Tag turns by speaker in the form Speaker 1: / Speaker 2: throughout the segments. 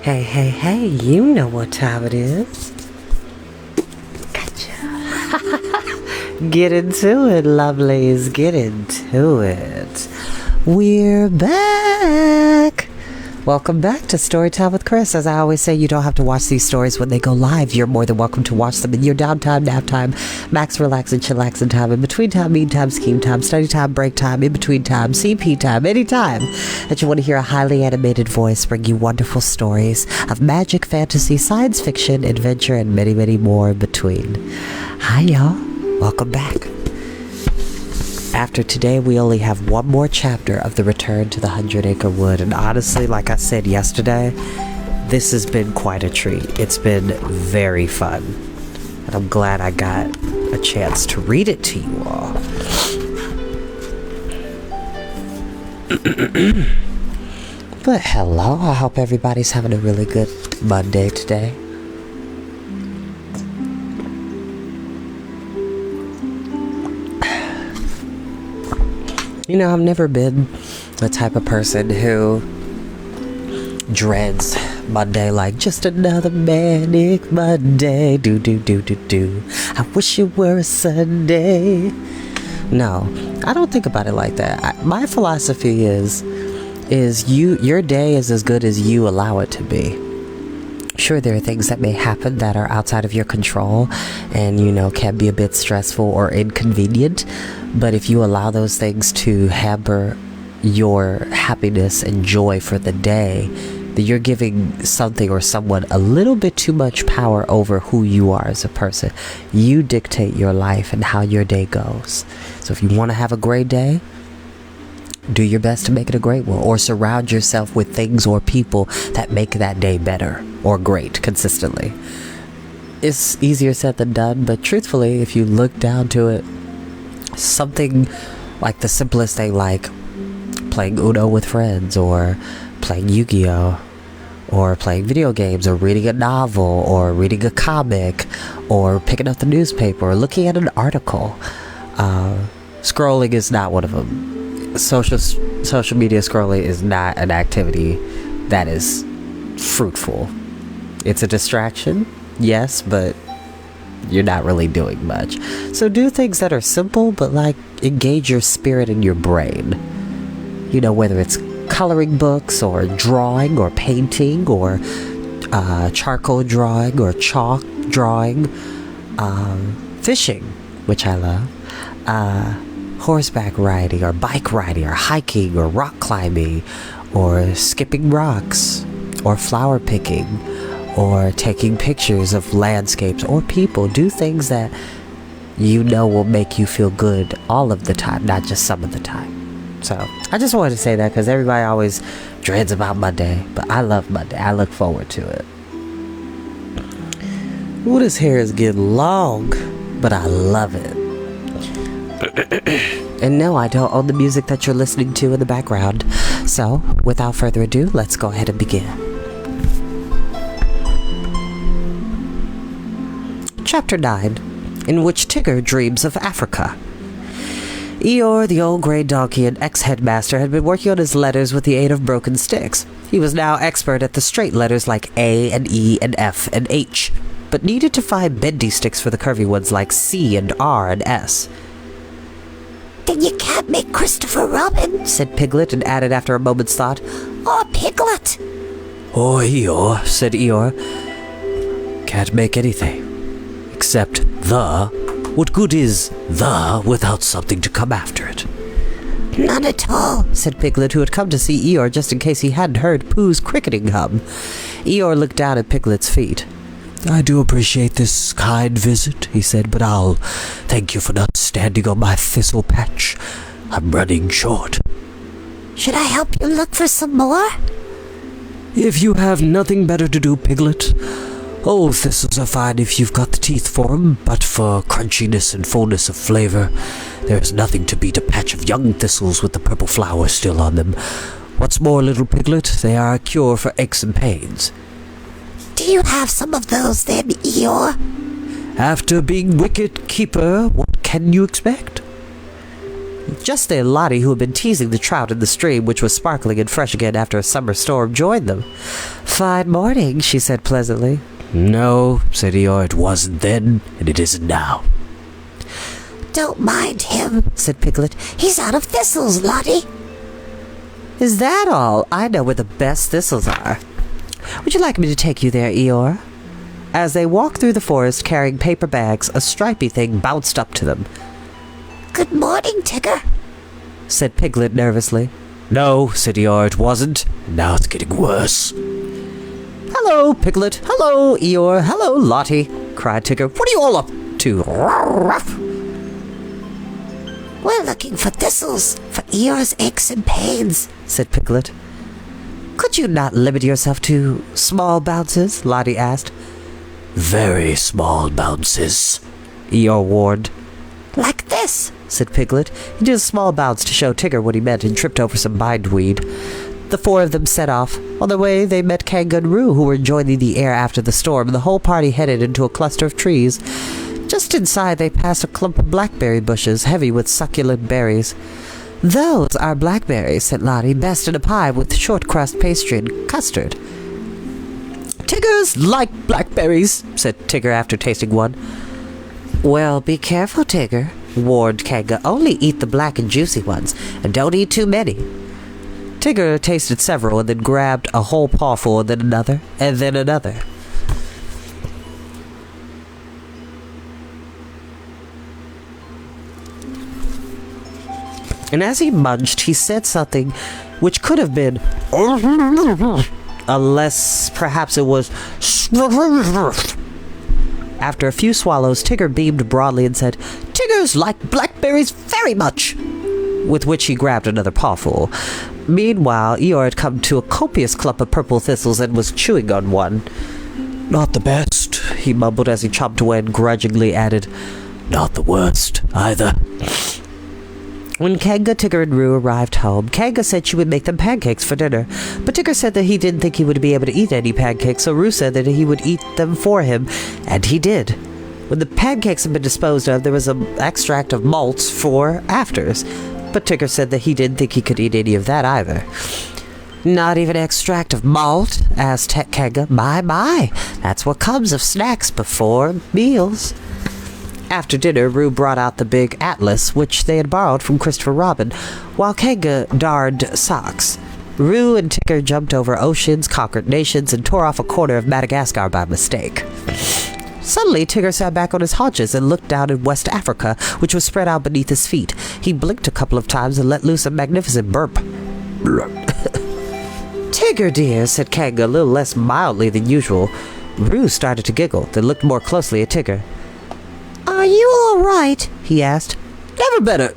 Speaker 1: Hey, hey, hey, you know what time it is. Gotcha. Get into it, lovelies. Get into it. We're back. Welcome back to Storytime with Chris. As I always say, you don't have to watch these stories when they go live. You're more than welcome to watch them in your downtime, nap time, max relax and chillaxing time, in between time, mean time, scheme time, study time, break time, in between time, CP time, any time that you want to hear a highly animated voice bring you wonderful stories of magic, fantasy, science fiction, adventure, and many, many more in between. Hi, y'all. Welcome back. After today, we only have one more chapter of the Return to the 100-Acre Wood, and honestly, like I said yesterday, this has been quite a treat. It's been very fun, and I'm glad I got a chance to read it to you all. But hello, I hope everybody's having a really good Monday today. You know, I've never been the type of person who dreads Monday like just another manic Monday. Do. I wish it were a Sunday. No, I don't think about it like that. My philosophy is your day is as good as you allow it to be. Sure, there are things that may happen that are outside of your control and, you know, can be a bit stressful or inconvenient. But if you allow those things to hamper your happiness and joy for the day, then you're giving something or someone a little bit too much power over who you are as a person. You dictate your life and how your day goes. So if you want to have a great day, do your best to make it a great one, or surround yourself with things or people that make that day better or great consistently. It's easier said than done, but truthfully, if you look down to it, something like the simplest thing, like playing Uno with friends, or playing Yu-Gi-Oh, or playing video games, or reading a novel, or reading a comic, or picking up the newspaper, or looking at an article. Scrolling is not one of them. Social media scrolling is not an activity that is fruitful. It's a distraction, yes, but you're not really doing much. So do things that are simple, but like engage your spirit and your brain. You know, whether it's coloring books, or drawing, or painting, or charcoal drawing, or chalk drawing, fishing, which I love, horseback riding, or bike riding, or hiking, or rock climbing, or skipping rocks, or flower picking, or taking pictures of landscapes or people. Do things that you know will make you feel good all of the time, not just some of the time. So I just wanted to say that because everybody always dreads about Monday, but I love Monday. I look forward to it. Ooh, this hair is getting long, but I love it. And no, I don't own the music that you're listening to in the background. So, without further ado, let's go ahead and begin. Chapter 9, in which Tigger dreams of Africa. Eeyore, the old grey donkey and ex-headmaster, had been working on his letters with the aid of broken sticks. He was now expert at the straight letters like A and E and F and H, but needed to find bendy sticks for the curvy ones like C and R and S.
Speaker 2: "Then you can't make Christopher Robin,"
Speaker 1: said Piglet, and added after a moment's thought,
Speaker 2: "or Piglet."
Speaker 3: "Oh, Eeyore," said Eeyore. "Can't make anything. Except the. What good is the without something to come after it?"
Speaker 2: "None at all,"
Speaker 1: said Piglet, who had come to see Eeyore just in case he hadn't heard Pooh's cricketing hum. Eeyore looked down at Piglet's feet.
Speaker 3: "I do appreciate this kind visit," he said, "but I'll thank you for not standing on my thistle patch. I'm running short."
Speaker 2: "Should I help you look for some more?"
Speaker 3: "If you have nothing better to do, Piglet. Old thistles are fine if you've got the teeth for 'em, but for crunchiness and fullness of flavor, there's nothing to beat a patch of young thistles with the purple flowers still on them. What's more, little Piglet, they are a cure for aches and pains."
Speaker 2: "Do you have some of those then, Eeyore?"
Speaker 3: "After being wicket keeper, what can you expect?"
Speaker 1: Just then, Lottie, who had been teasing the trout in the stream, which was sparkling and fresh again after a summer storm, joined them. "Fine morning," she said pleasantly.
Speaker 3: "No," said Eeyore, "it wasn't then, and it isn't now."
Speaker 2: Don't mind him, said Piglet. He's out of thistles, Lottie.
Speaker 1: "Is that all? I know where the best thistles are. Would you like me to take you there, Eeyore?" As they walked through the forest carrying paper bags, a stripy thing bounced up to them.
Speaker 2: Good morning, Tigger,
Speaker 1: said Piglet nervously.
Speaker 3: "No," said Eeyore, "it wasn't. Now it's getting worse."
Speaker 1: "Hello, Piglet. Hello, Eeyore. Hello, Lottie," cried Tigger. "What are you all up to?"
Speaker 2: We're looking for thistles for Eeyore's aches and pains,
Speaker 1: said Piglet. "Could you not limit yourself to small bounces?" Lottie asked.
Speaker 3: "Very small bounces,"
Speaker 1: Eeyore warned.
Speaker 2: like this,
Speaker 1: said Piglet. He did a small bounce to show Tigger what he meant and tripped over some bindweed. The four of them set off. On their way, they met Kanga and Roo, who were enjoying the air after the storm, and the whole party headed into a cluster of trees. Just inside, they passed a clump of blackberry bushes, heavy with succulent berries. "Those are blackberries," said Lottie, "best in a pie with short crust pastry and custard." "Tiggers like blackberries," said Tigger after tasting one. "Well, be careful, Tigger," warned Kanga. "Only eat the black and juicy ones, and don't eat too many." Tigger tasted several and then grabbed a whole pawful and then another, and then another. And as he munched, he said something which could have been unless perhaps it was. After a few swallows, Tigger beamed broadly and said, "Tiggers like blackberries very much," with which he grabbed another pawful. Meanwhile, Eeyore had come to a copious clump of purple thistles and was chewing on one.
Speaker 3: "Not the best,"
Speaker 1: he mumbled as he chomped away and grudgingly added,
Speaker 3: "Not the worst, either."
Speaker 1: When Kanga, Tigger, and Roo arrived home, Kanga said she would make them pancakes for dinner, but Tigger said that he didn't think he would be able to eat any pancakes, so Roo said that he would eat them for him, and he did. When the pancakes had been disposed of, there was an extract of malts for afters, but Tigger said that he didn't think he could eat any of that either. "Not even extract of malt?" asked Kanga. My, that's what comes of snacks before meals." After dinner, Roo brought out the big atlas, which they had borrowed from Christopher Robin, while Kanga darned socks. Roo and Tigger jumped over oceans, conquered nations, and tore off a corner of Madagascar by mistake. Suddenly, Tigger sat back on his haunches and looked down at West Africa, which was spread out beneath his feet. He blinked a couple of times and let loose a magnificent burp. "Tigger, dear," said Kanga, a little less mildly than usual. Roo started to giggle, then looked more closely at Tigger.
Speaker 2: Are you all right?
Speaker 1: He asked.
Speaker 3: "Never better,"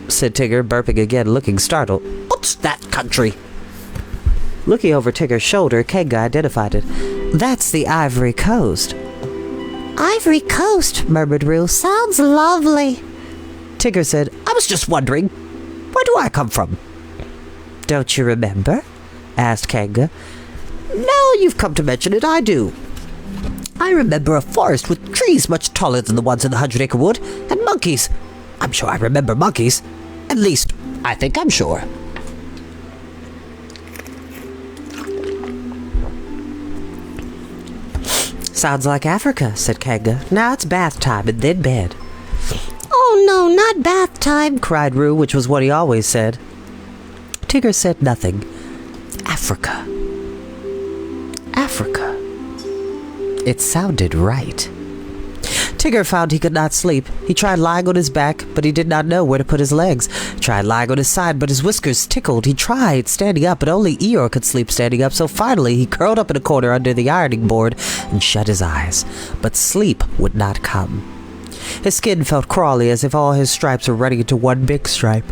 Speaker 1: said Tigger, burping again, looking startled.
Speaker 3: "What's that country?"
Speaker 1: Looking over Tigger's shoulder, Kanga identified it. "That's the Ivory Coast."
Speaker 2: Ivory Coast, murmured Roo. Sounds lovely.
Speaker 1: Tigger said,
Speaker 3: "I was just wondering, where do I come from?"
Speaker 1: "Don't you remember?" asked Kanga.
Speaker 3: "Now you've come to mention it, I do. I remember a forest with trees much taller than the ones in the 100-acre wood, and monkeys. I'm sure I remember monkeys. At least, I think I'm sure."
Speaker 1: "Sounds like Africa," said Kanga. "Now it's bath time and then bed."
Speaker 2: Oh no, not bath time,
Speaker 1: cried Roo, which was what he always said. Tigger said nothing. Africa. Africa. It sounded right. Tigger found he could not sleep. He tried lying on his back, but he did not know where to put his legs. He tried lying on his side, but his whiskers tickled. He tried standing up, but only Eeyore could sleep standing up, so finally he curled up in a corner under the ironing board and shut his eyes. But sleep would not come. His skin felt crawly, as if all his stripes were running into one big stripe.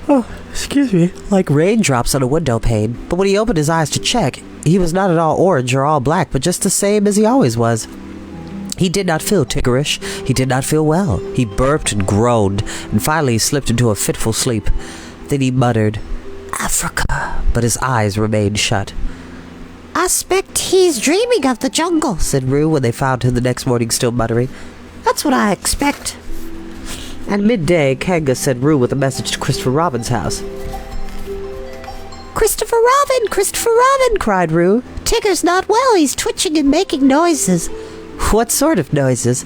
Speaker 1: Oh, excuse me. Like raindrops on a window pane. But when he opened his eyes to check, he was not at all orange or all black, but just the same as he always was. He did not feel Tiggerish. He did not feel well. He burped and groaned, and finally slipped into a fitful sleep. Then he muttered, "Africa," but his eyes remained shut.
Speaker 2: I expect he's dreaming of the jungle,
Speaker 1: said Roo when they found him the next morning still muttering.
Speaker 2: That's what I expect.
Speaker 1: At midday, Kanga sent Rue with a message to Christopher Robin's house.
Speaker 2: Christopher Robin! Christopher Robin!
Speaker 1: Cried Rue.
Speaker 2: Tigger's not well. He's twitching and making noises.
Speaker 1: What sort of noises?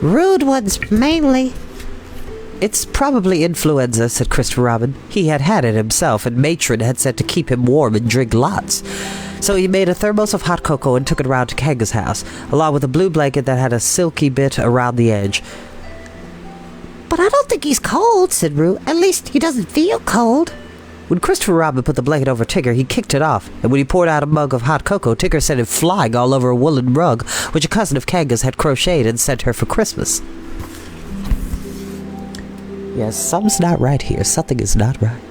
Speaker 2: Rude ones, mainly.
Speaker 1: It's probably influenza, said Christopher Robin. He had had it himself, and Matron had said to keep him warm and drink lots. So he made a thermos of hot cocoa and took it around to Kanga's house, along with a blue blanket that had a silky bit around the edge.
Speaker 2: But I don't think he's cold, said Rue. At least he doesn't feel cold.
Speaker 1: When Christopher Robin put the blanket over Tigger, he kicked it off, and when he poured out a mug of hot cocoa, Tigger sent it flying all over a woolen rug, which a cousin of Kanga's had crocheted and sent her for Christmas. Yes, something's not right here. Something is not right.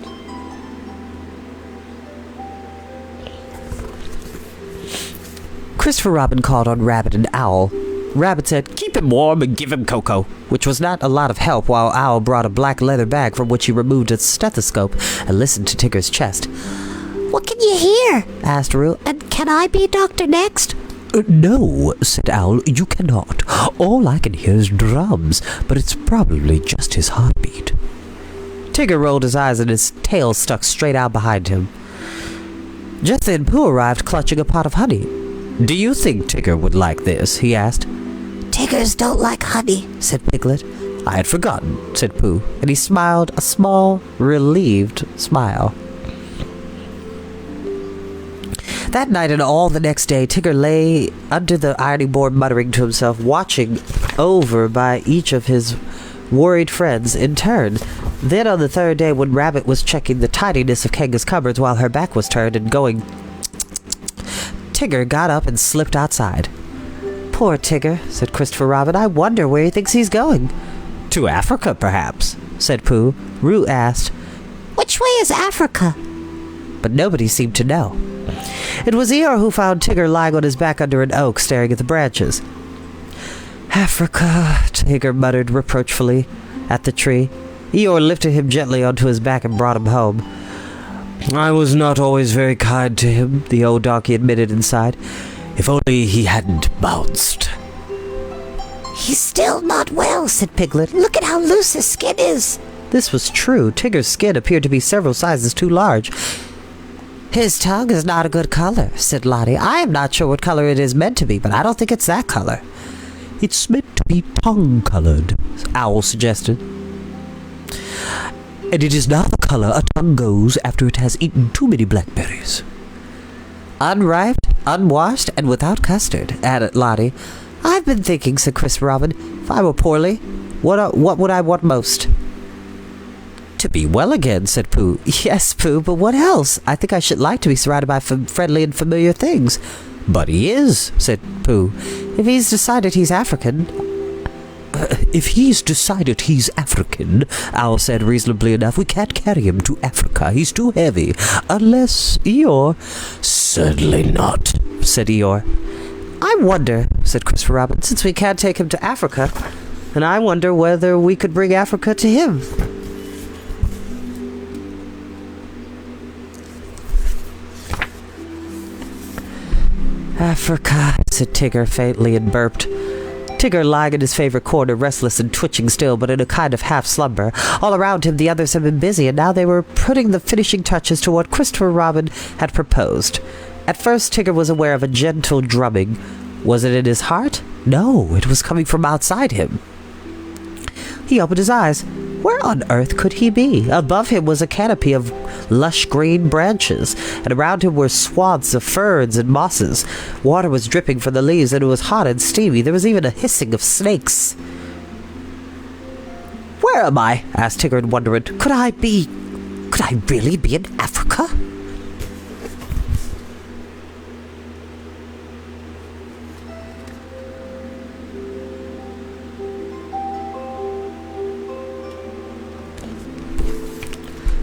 Speaker 1: Christopher Robin called on Rabbit and Owl. Rabbit said, "Keep him warm and give him cocoa," which was not a lot of help, while Owl brought a black leather bag from which he removed a stethoscope and listened to Tigger's chest.
Speaker 2: What can you hear?
Speaker 1: Asked Rue.
Speaker 2: And can I be Doctor next?
Speaker 3: No, said Owl, you cannot. All I can hear is drums, but it's probably just his heartbeat.
Speaker 1: Tigger rolled his eyes and his tail stuck straight out behind him. Just then Pooh arrived clutching a pot of honey. "Do you think Tigger would like this?" he asked.
Speaker 2: Tiggers don't like honey,
Speaker 1: said Piglet. "I had forgotten," said Pooh, and he smiled a small, relieved smile. That night and all the next day, Tigger lay under the ironing board muttering to himself, watching over by each of his worried friends in turn. Then on the third day, when Rabbit was checking the tidiness of Kanga's cupboards while her back was turned and going, Tigger got up and slipped outside. "Poor Tigger," said Christopher Robin. "I wonder where he thinks he's going." "To Africa, perhaps," said Pooh. Rue asked,
Speaker 2: "Which way is Africa?"
Speaker 1: But nobody seemed to know. It was Eeyore who found Tigger lying on his back under an oak, staring at the branches. "Africa," Tigger muttered reproachfully at the tree. Eeyore lifted him gently onto his back and brought him home.
Speaker 3: "I was not always very kind to him," the old donkey admitted inside. "If only he hadn't bounced."
Speaker 2: "He's still not well," said Piglet. "Look at how loose his skin is."
Speaker 1: This was true. Tigger's skin appeared to be several sizes too large. "His tongue is not a good color," said Lottie. "I am not sure what color it is meant to be, but I don't think it's that color."
Speaker 3: "It's meant to be tongue-colored,"
Speaker 1: Owl suggested.
Speaker 3: "And it is not the color a tongue goes after it has eaten too many blackberries."
Speaker 1: "Unripe, unwashed, and without custard," added Lottie. "I've been thinking," said Christopher Robin, "if I were poorly, what would I want most?" "To be well again," said Pooh. "Yes, Pooh, but what else? I think I should like to be surrounded by friendly and familiar things." "But he is," said Pooh. "If he's decided he's African."
Speaker 3: "If he's decided he's African," Owl said reasonably enough, "we can't carry him to Africa. He's too heavy. Unless Eeyore—" "Certainly not," said Eeyore.
Speaker 1: "I wonder," said Christopher Robin, "since we can't take him to Africa, and I wonder whether we could bring Africa to him." "Africa," said Tigger faintly and burped. Tigger lying in his favorite corner, restless and twitching still, but in a kind of half-slumber. All around him the others had been busy, and now they were putting the finishing touches to what Christopher Robin had proposed. At first Tigger was aware of a gentle drumming. Was it in his heart? No, it was coming from outside him. He opened his eyes. Where on earth could he be? Above him was a canopy of lush green branches, and around him were swaths of ferns and mosses. Water was dripping from the leaves, and it was hot and steamy. There was even a hissing of snakes. "Where am I?" asked Tigger in wonderment. Could I really be in Africa?"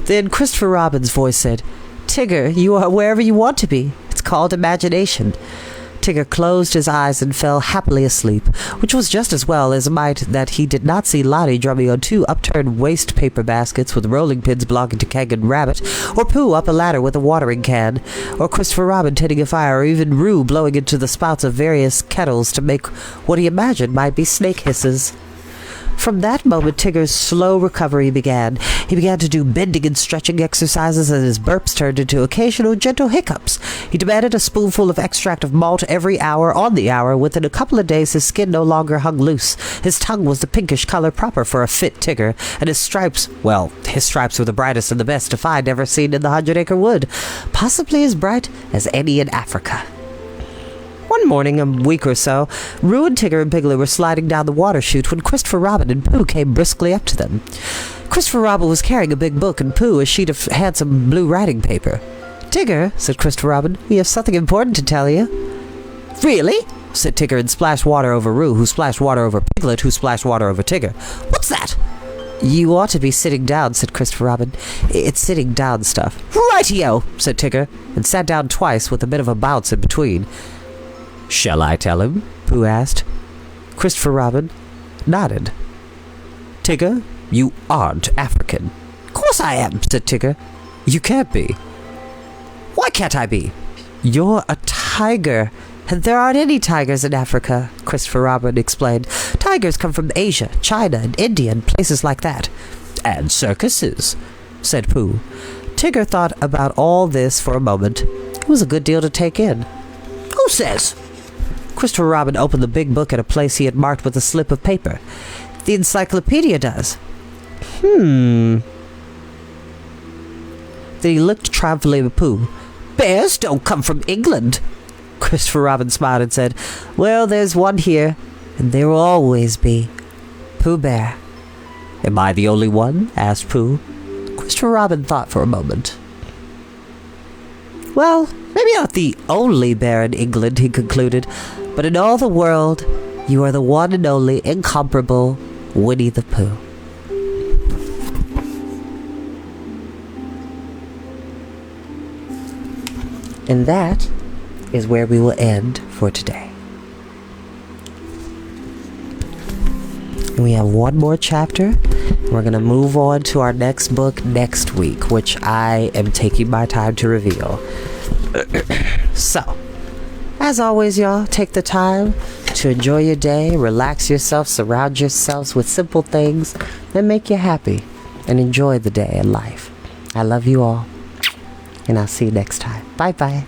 Speaker 1: Then Christopher Robin's voice said, "Tigger, you are wherever you want to be. It's called imagination." Tigger closed his eyes and fell happily asleep, which was just as well as might that he did not see Lottie drumming on two upturned waste paper baskets with rolling pins belonging to Keg and Rabbit, or Pooh up a ladder with a watering can, or Christopher Robin tending a fire, or even Rue blowing into the spouts of various kettles to make what he imagined might be snake hisses. From that moment, Tigger's slow recovery began. He began to do bending and stretching exercises, and his burps turned into occasional gentle hiccups. He demanded a spoonful of extract of malt every hour on the hour. Within a couple of days, his skin no longer hung loose. His tongue was the pinkish color proper for a fit Tigger, and his stripes were the brightest and the best to find ever seen in the 100-acre wood, possibly as bright as any in Africa. One morning, a week or so, Roo and Tigger and Piglet were sliding down the water chute when Christopher Robin and Pooh came briskly up to them. Christopher Robin was carrying a big book and Pooh a sheet of handsome blue writing paper. "Tigger," said Christopher Robin, "we have something important to tell you." "Really?" said Tigger, and splashed water over Roo, who splashed water over Piglet, who splashed water over Tigger. "What's that?" "You ought to be sitting down," said Christopher Robin. "It's sitting down stuff." "Rightio," said Tigger, and sat down twice with a bit of a bounce in between. "Shall I tell him?" Pooh asked. Christopher Robin nodded. "Tigger, you aren't African." "Course I am," said Tigger. "You can't be." "Why can't I be?" "You're a tiger, and there aren't any tigers in Africa," Christopher Robin explained. "Tigers come from Asia, China, and India, and places like that." "And circuses," said Pooh. Tigger thought about all this for a moment. It was a good deal to take in. "Who says?" Christopher Robin opened the big book at a place he had marked with a slip of paper. "The encyclopedia does." Then he looked triumphantly at Pooh. "Bears don't come from England." Christopher Robin smiled and said, "Well, there's one here, and there will always be. Pooh Bear." "Am I the only one?" asked Pooh. Christopher Robin thought for a moment. "Well, maybe not the only bear in England," he concluded, "but in all the world, you are the one and only incomparable Winnie the Pooh." And that is where we will end for today. And we have one more chapter. We're going to move on to our next book next week, which I am taking my time to reveal. So, as always, y'all, take the time to enjoy your day, relax yourself, surround yourselves with simple things that make you happy, and enjoy the day and life. I love you all, and I'll see you next time. Bye-bye.